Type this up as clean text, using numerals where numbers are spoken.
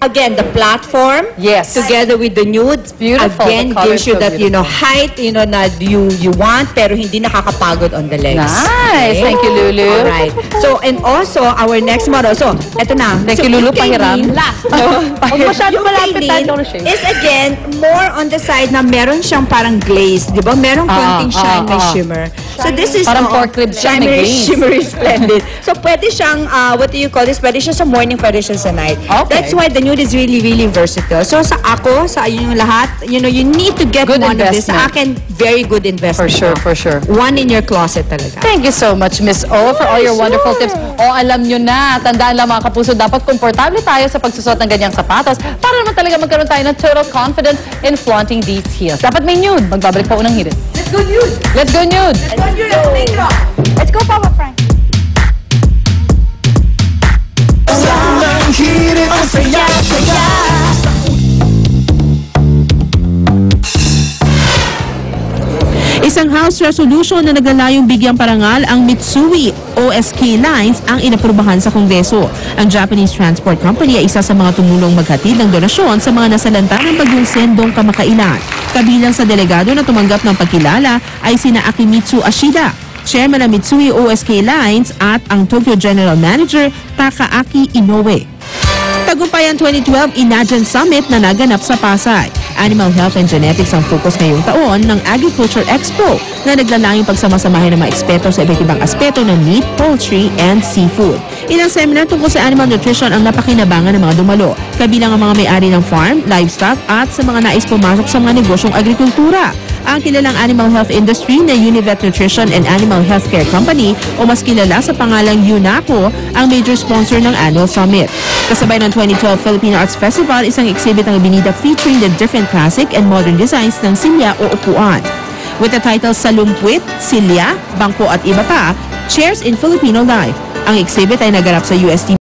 Again, the platform, Yes. together with the nude, beautiful. again, The color's gives you so that, height, na you want, pero hindi nakakapagod on the legs. Nice. Thank you, Lulu. Alright. So, and also, our next model. So, eto na. Thank So, you, Lulu. yung kay Pahiram. Lynn, Huwag masyado yung malapit kay tayo. Lynn Don't shave. is again, more on the side na meron siyang parang glaze. Di ba? Meron konting shine, may shimmer. So, this is Parang pork ribs siya, may shimmery, glaze. shimmery, splendid. So, pwede siyang, what do you call this? Pwede siya sa morning, pwede siya sa night. Okay. That's why the nude is really, really versatile. So, sa yung lahat, you need to get Good one of this. investment. Sa akin, very good investment. For sure. One in your closet talaga. Thank you so much, Miss O, for all your wonderful tips. O, alam nyo na, tandaan lang mga kapuso, dapat komportable tayo sa pagsusot ng ganyang sapatos para naman talaga magkaroon tayo ng total confidence in flaunting these heels. Dapat may nude. Magbabalik pa unang hirit. Let's go nude! Let's go nude! Let's go nude! Let's go, Papa Frank! Isang House resolution na naglalayong bigyang parangal ang Mitsui OSK Lines ang inaprubahan sa Kongreso. Ang Japanese Transport Company ay isa sa mga tumulong maghatid ng donasyon sa mga nasalanta ng bagyong Sendong kamakailan. Kabilang sa delegado na tumanggap ng pagkilala ay sina Akimitsu Ashida, chairman ng Mitsui OSK Lines, at ang Tokyo General Manager Takaaki Inoue. Tagumpayan 2012 Inagen Summit na naganap sa Pasay. Animal Health and Genetics ang focus ngayong taon ng Agriculture Expo na naglalayong pagsamasamahin ng mga eksperto sa iba't ibang aspeto ng meat, poultry, and seafood. Ilang seminar tungkol sa animal nutrition ang napakinabangan ng mga dumalo, kabilang ang mga may-ari ng farm, livestock, at sa mga nais pumasok sa mga negosyong agrikultura. Ang kilalang animal health industry na Univet Nutrition and Animal Healthcare Company, o mas kilala sa pangalang UNACO, ang major sponsor ng annual summit. Kasabay ng 2012 Philippine Arts Festival, isang exhibit ang ibinida featuring the different classic and modern designs ng silya o upuan. With the title Salumpwit, Silya, Bangko at iba pa, Chairs in Filipino Life. Ang exhibit ay naganap sa UST